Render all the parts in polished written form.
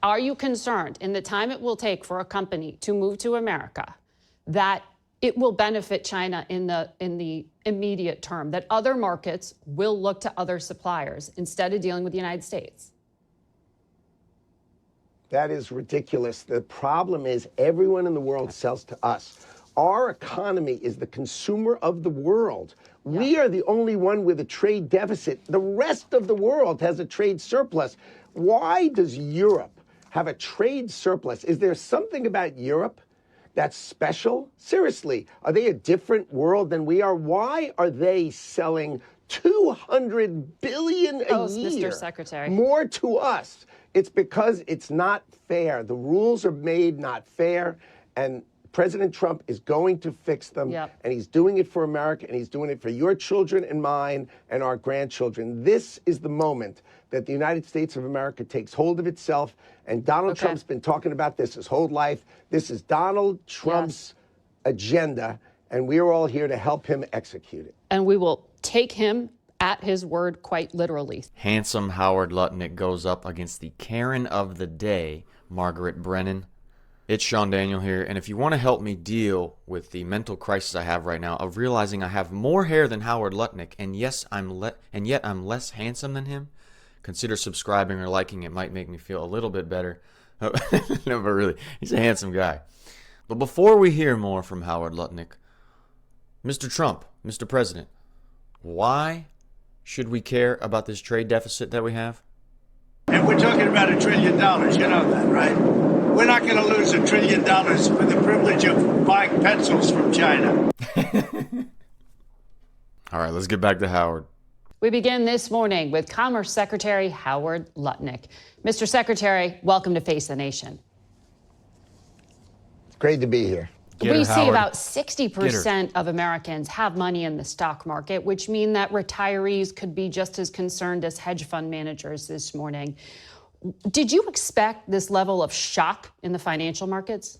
Are you concerned in the time it will take for a company to move to America that it will benefit China in the immediate term, that other markets will look to other suppliers instead of dealing with the United States? That is ridiculous. The problem is everyone in the world sells to us. Our economy is the consumer of the world. Yeah. We are the only one with a trade deficit. The rest of the world has a trade surplus. Why does Europe have a trade surplus? Is there something about Europe that's special? Seriously, are they a different world than we are? Why are they selling $200 billion a year? Mr. Secretary. More to us. It's because it's not fair. The rules are made not fair, and President Trump is going to fix them, and he's doing it for America, and he's doing it for your children and mine and our grandchildren. This is the moment that the United States of America takes hold of itself, and Donald Trump's been talking about this his whole life. This is Donald Trump's agenda, and we are all here to help him execute it. And we will take him at his word quite literally. Handsome Howard Lutnick goes up against the Karen of the day, Margaret Brennan. It's Sean Daniel here, and if you want to help me deal with the mental crisis I have right now of realizing I have more hair than Howard Lutnick, and yet I'm less handsome than him, consider subscribing or liking. It might make me feel a little bit better. No, but really, he's a handsome guy. But before we hear more from Howard Lutnick, Mr. Trump, Mr. President, why should we care about this trade deficit that we have? And we're talking about $1 trillion. You know that, right? We're not going to lose $1 trillion for the privilege of buying pencils from China. All right, let's get back to Howard. We begin this morning with Commerce Secretary Howard Lutnick. Mr. Secretary, welcome to Face the Nation. Great to be here. We see about 60% of Americans have money in the stock market, which mean that retirees could be just as concerned as hedge fund managers this morning. Did you expect this level of shock in the financial markets?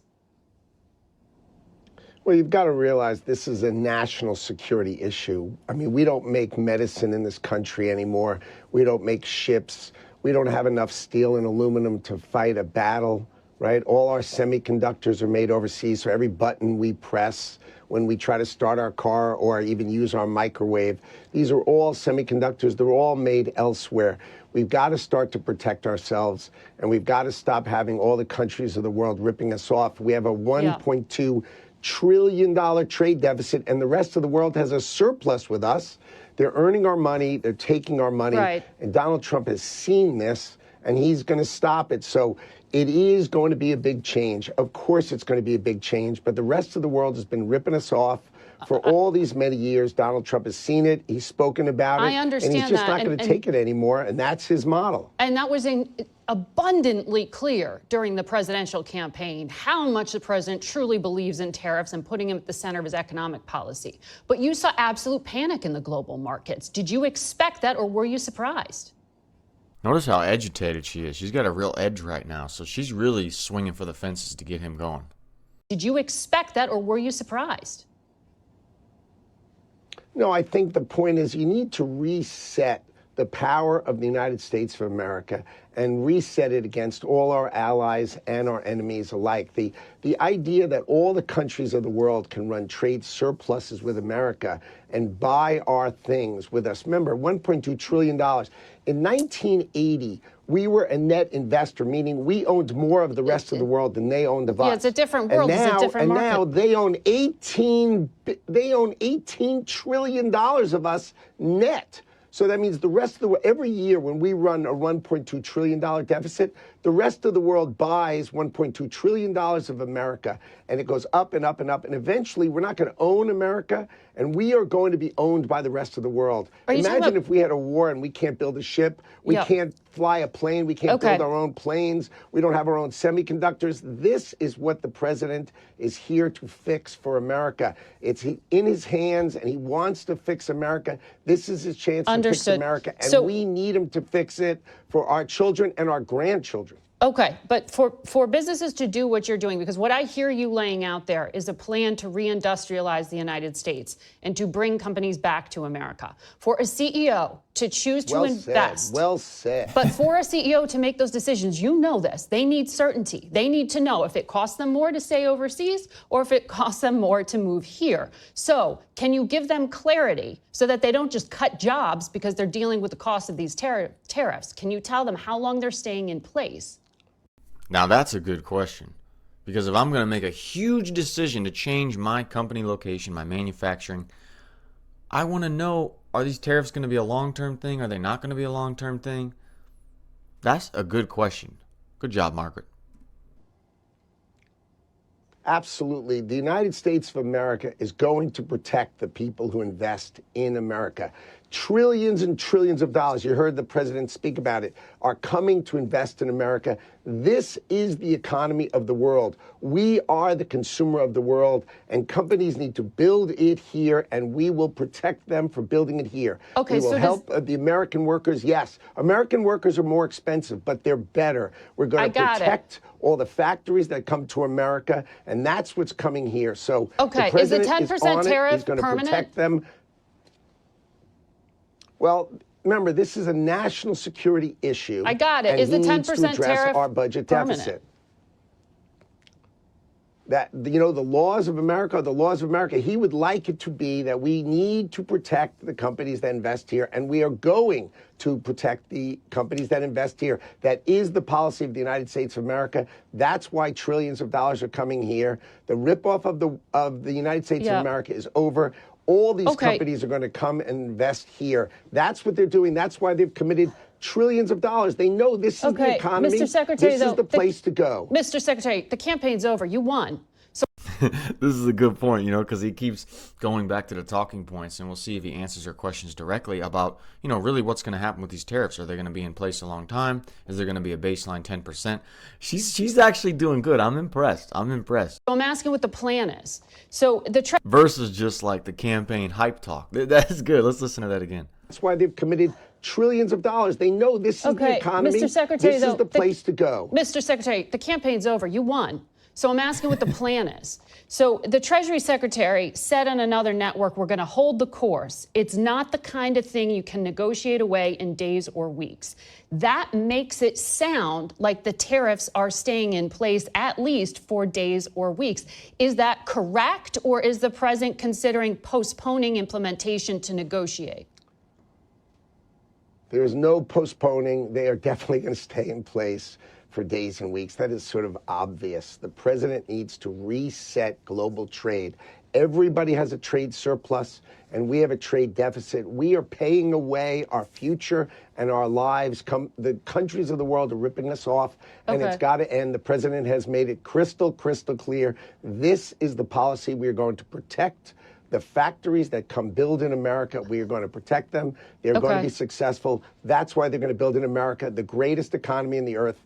Well, you've got to realize this is a national security issue. I mean, we don't make medicine in this country anymore. We don't make ships. We don't have enough steel and aluminum to fight a battle. Right? All our semiconductors are made overseas, so every button we press when we try to start our car or even use our microwave, these are all semiconductors. They're all made elsewhere. We've got to start to protect ourselves, and we've got to stop having all the countries of the world ripping us off. We have a $1.2 trillion trade deficit, and the rest of the world has a surplus with us. They're earning our money. They're taking our money. Right. And Donald Trump has seen this, and he's going to stop it. So it is going to be a big change. Of course it's going to be a big change, but the rest of the world has been ripping us off for all these many years. Donald Trump has seen it. He's spoken about it. I understand and he's just that. not going to take it anymore, and that's his model. And that was abundantly clear during the presidential campaign how much the president truly believes in tariffs and putting him at the center of his economic policy. But you saw absolute panic in the global markets. Did you expect that, or were you surprised? Notice how agitated she is. She's got a real edge right now, so she's really swinging for the fences to get him going. Did you expect that, or were you surprised? No, I think the point is you need to reset the power of the United States of America and reset it against all our allies and our enemies alike. The idea that all the countries of the world can run trade surpluses with America and buy our things with us. Remember, $1.2 trillion. In 1980, we were a net investor, meaning we owned more of the rest of the world than they owned of us. Yeah, it's a different world. It's a different market. And now they own $18 trillion of us net. So that means the rest of the world, every year when we run a $1.2 trillion deficit, the rest of the world buys $1.2 trillion of America, and it goes up and up and up. And eventually, we're not going to own America, and we are going to be owned by the rest of the world. Imagine if we had a war and we can't build a ship, we can't fly a plane, we can't build our own planes, we don't have our own semiconductors. This is what the president is here to fix for America. It's in his hands, and he wants to fix America. This is his chance to fix America, and we need him to fix it for our children and our grandchildren. Okay, but for businesses to do what you're doing, because what I hear you laying out there is a plan to reindustrialize the United States and to bring companies back to America. For a CEO to choose to invest. Well said. But for a CEO to make those decisions, you know this, they need certainty. They need to know if it costs them more to stay overseas or if it costs them more to move here. So can you give them clarity so that they don't just cut jobs because they're dealing with the cost of these tariffs? Can you tell them how long they're staying in place? Now that's a good question, because if I'm going to make a huge decision to change my company location, my manufacturing, I want to know, are these tariffs going to be a long-term thing? Are they not going to be a long-term thing? That's a good question. Good job, Margaret. Absolutely. The United States of America is going to protect the people who invest in America. Trillions and trillions of dollars, you heard the president speak about it, are coming to invest in America. This is the economy of the world. We are the consumer of the world, and companies need to build it here, and we will protect them for building it here. Okay, we will so help the American workers. Yes, American workers are more expensive, but they're better. We're going to protect all the factories that come to America, and that's what's coming here. So okay, the president is the 10% tariff He's going to protect them. Well, remember, this is a national security issue. I got it. And is the 10% he needs to address tariff our budget permanent? deficit? That, you know, the laws of America, he would like it to be that we need to protect the companies that invest here, and we are going to protect the companies that invest here. That is the policy of the United States of America. That's why trillions of dollars are coming here. The ripoff of the United States of America is over. All these companies are going to come and invest here. That's what they're doing. That's why they've committed trillions of dollars. They know this is the economy. Mr. Secretary, this is the place to go. Mr. Secretary, the campaign's over. You won. So This is a good point, you know, because he keeps going back to the talking points, and we'll see if he answers our questions directly about, you know, really what's going to happen with these tariffs. Are they going to be in place a long time? Is there going to be a baseline 10%? She's actually doing good. I'm impressed. I'm asking what the plan is. So the versus just like the campaign hype talk. That's good. Let's listen to that again. That's why they've committed trillions of dollars. They know this is the economy. Mr. Secretary, this is the place to go. Mr. Secretary, the campaign's over. You won. So I'm asking what the plan is. So the Treasury Secretary said on another network, we're going to hold the course. It's not the kind of thing you can negotiate away in days or weeks. That makes it sound like the tariffs are staying in place at least for days or weeks. Is that correct, or is the president considering postponing implementation to negotiate? There is no postponing. They are definitely going to stay in place for days and weeks. That is sort of obvious. The president needs to reset global trade. Everybody has a trade surplus, and we have a trade deficit. We are paying away our future and our lives. The countries of the world are ripping us off, and it's got to end. The president has made it crystal clear. This is the policy we are going to protect. The factories that come build in America, we are going to protect them. They're going to be successful. That's why they're going to build in America, the greatest economy in the earth.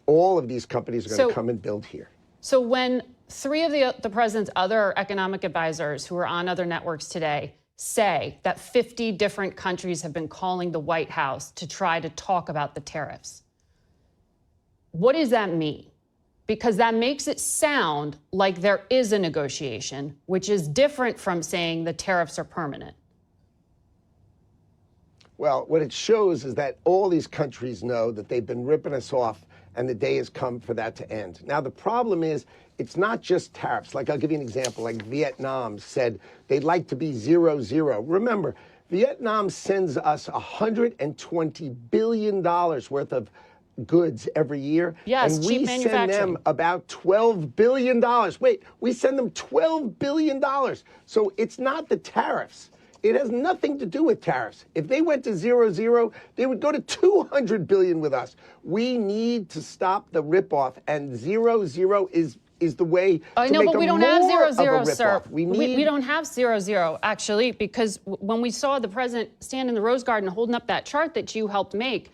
All of these companies are going to come and build here. So when three of the president's other economic advisors who are on other networks today say that 50 different countries have been calling the White House to try to talk about the tariffs, what does that mean? Because that makes it sound like there is a negotiation, which is different from saying the tariffs are permanent. Well, what it shows is that all these countries know that they've been ripping us off, and the day has come for that to end. Now, the problem is, it's not just tariffs. Like, I'll give you an example. Like, Vietnam said they'd like to be 0-0. Remember, Vietnam sends us $120 billion worth of goods every year. Yes, and cheap we send them about $12 billion. Wait, we send them $12 billion. So it's not the tariffs. It has nothing to do with tariffs. If they went to 0-0, they would go to $200 billion with us. We need to stop the ripoff, and 0-0 is the way to make but we don't have 0-0, sir. We don't have 0-0, actually, because when we saw the president stand in the Rose Garden holding up that chart that you helped make,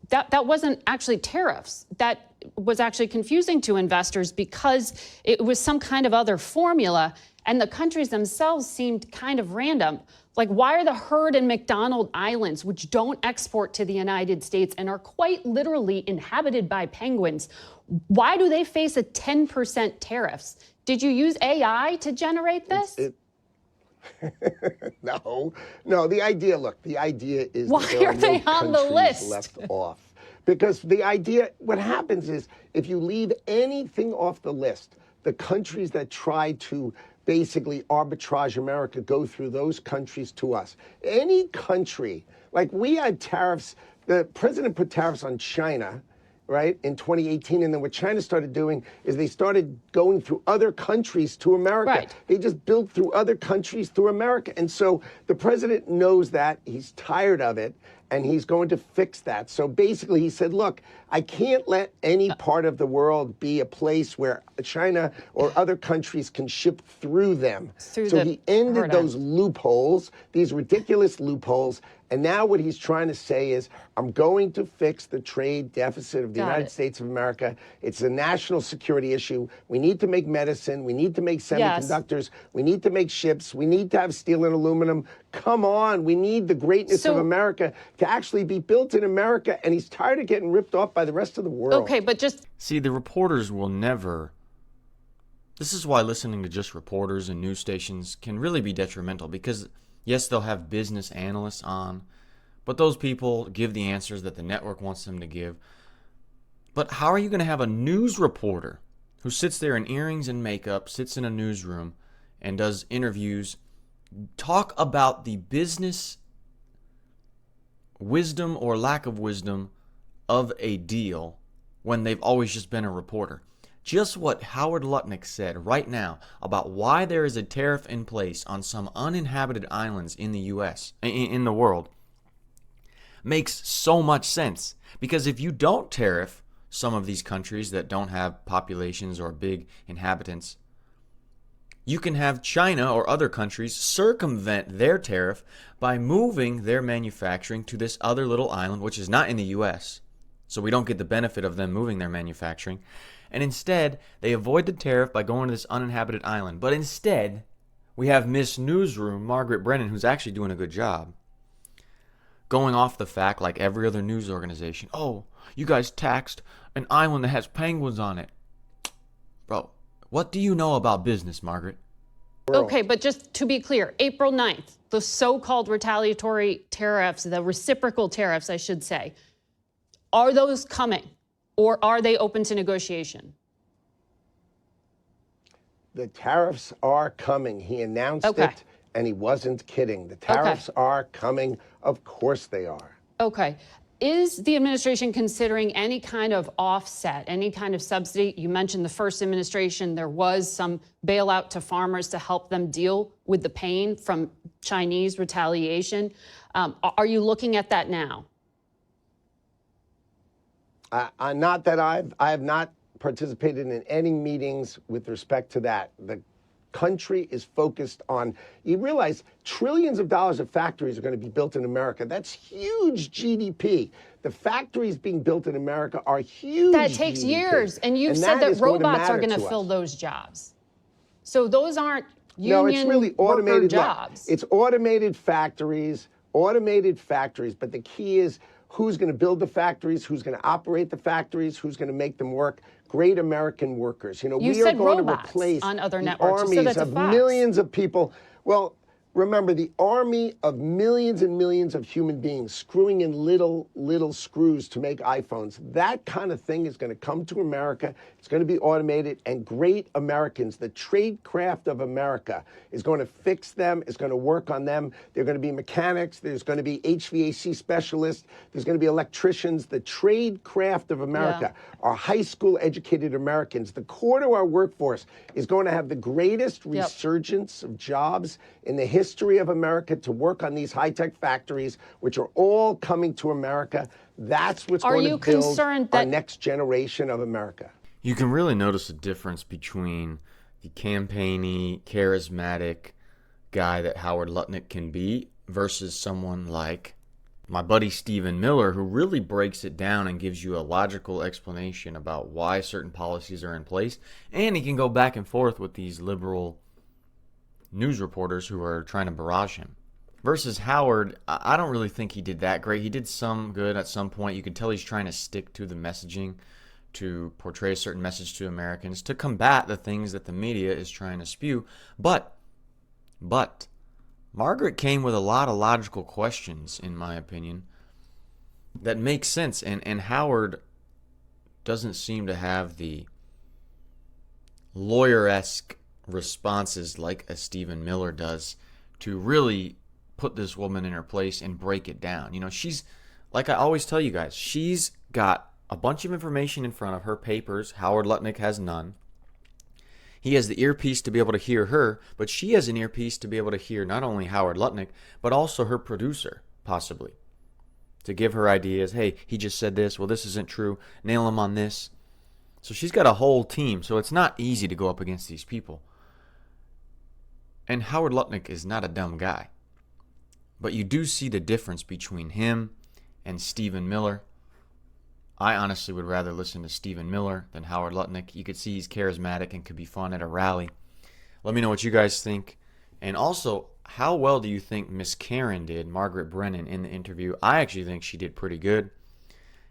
that wasn't actually tariffs. That was actually confusing to investors because it was some kind of other formula. And the countries themselves seemed kind of random. Like, why are the Heard and McDonald Islands, which don't export to the United States and are quite literally inhabited by penguins, why do they face a 10% tariffs? Did you use AI to generate this? No. The idea is why that there are they no on the countries list? left off. Because the idea, what happens is, if you leave anything off the list, the countries that try to basically arbitrage America go through those countries to us. Any country, like we had tariffs, the president put tariffs on China, right, in 2018. And then what China started doing is they started going through other countries to America. Right. They just built through other countries through America. And so the president knows that. He's tired of it. And he's going to fix that. So basically, he said, look, I can't let any part of the world be a place where China or other countries can ship through them. So he ended those loopholes, these ridiculous loopholes. And now what he's trying to say is, I'm going to fix the trade deficit of the United States of America. It's a national security issue. We need to make medicine. We need to make semiconductors. We need to make ships. We need to have steel and aluminum. Come on. We need the greatness of America to actually be built in America. And he's tired of getting ripped off by the rest of the world. Okay, but just... See, the reporters will never... This is why listening to just reporters and news stations can really be detrimental, because yes, they'll have business analysts on, but those people give the answers that the network wants them to give. But how are you going to have a news reporter who sits there in earrings and makeup, sits in a newsroom and does interviews, talk about the business wisdom or lack of wisdom of a deal when they've always just been a reporter? Just what Howard Lutnick said right now about why there is a tariff in place on some uninhabited islands in the U.S., in the world, makes so much sense. Because if you don't tariff some of these countries that don't have populations or big inhabitants, you can have China or other countries circumvent their tariff by moving their manufacturing to this other little island, which is not in the U.S., so we don't get the benefit of them moving their manufacturing. And instead, they avoid the tariff by going to this uninhabited island. But instead, we have Miss Newsroom, Margaret Brennan, who's actually doing a good job, going off the fact, like every other news organization, oh, you guys taxed an island that has penguins on it. Bro, what do you know about business, Margaret? Okay, but just to be clear, April 9th, the so-called retaliatory tariffs, the reciprocal tariffs, I should say, are those coming? Or are they open to negotiation? The tariffs are coming. He announced it, and he wasn't kidding. The tariffs are coming. Of course they are. Okay. Is the administration considering any kind of offset, any kind of subsidy? You mentioned the first administration, there was some bailout to farmers to help them deal with the pain from Chinese retaliation. Are you looking at that now? Not that I have not participated in any meetings with respect to that. The country is focused on, you realize trillions of dollars of factories are going to be built in America. That's huge GDP. The factories being built in America are huge. That takes years. And you've said that robots are going to fill those jobs. So those aren't union it's really automated jobs. It's automated factories, but the key is, who's going to build the factories? Who's going to operate the factories? Who's going to make them work? Great American workers. You know, we are going to replace on other the networks. armies of millions of people. Well, remember, the army of millions and millions of human beings screwing in little screws to make iPhones. That kind of thing is going to come to America. It's going to be automated, and great Americans, the trade craft of America, is going to fix them, is going to work on them. They're going to be mechanics. There's going to be HVAC specialists. There's going to be electricians. The trade craft of America, our high school educated Americans, the core to our workforce is going to have the greatest resurgence of jobs in the history of America to work on these high-tech factories, which are all coming to America. That's what's going to build our next generation of America. You can really notice a difference between the campaigny, charismatic guy that Howard Lutnick can be versus someone like my buddy Stephen Miller, who really breaks it down and gives you a logical explanation about why certain policies are in place. And he can go back and forth with these liberal news reporters who are trying to barrage him. Versus Howard, I don't really think he did that great. He did some good at some point. You can tell he's trying to stick to the messaging, to portray a certain message to Americans, to combat the things that the media is trying to spew. But Margaret came with a lot of logical questions, in my opinion, that make sense. And Howard doesn't seem to have the lawyer-esque responses like a Stephen Miller does to really put this woman in her place and break it down. You know, she's, like I always tell you guys, she's got a bunch of information in front of her, papers. Howard Lutnick has none. He has the earpiece to be able to hear her, but she has an earpiece to be able to hear not only Howard Lutnick, but also her producer, possibly, to give her ideas. Hey, he just said this. Well, this isn't true. Nail him on this. So she's got a whole team, so it's not easy to go up against these people. And Howard Lutnick is not a dumb guy. But you do see the difference between him and Stephen Miller. I honestly would rather listen to Stephen Miller than Howard Lutnick. You could see he's charismatic and could be fun at a rally. Let me know what you guys think. And also, how well do you think Miss Karen did, Margaret Brennan, in the interview? I actually think she did pretty good.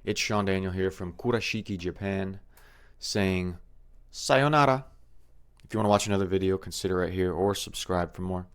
It's Sean Daniel here from Kurashiki, Japan, saying sayonara. If you want to watch another video, consider right here or subscribe for more.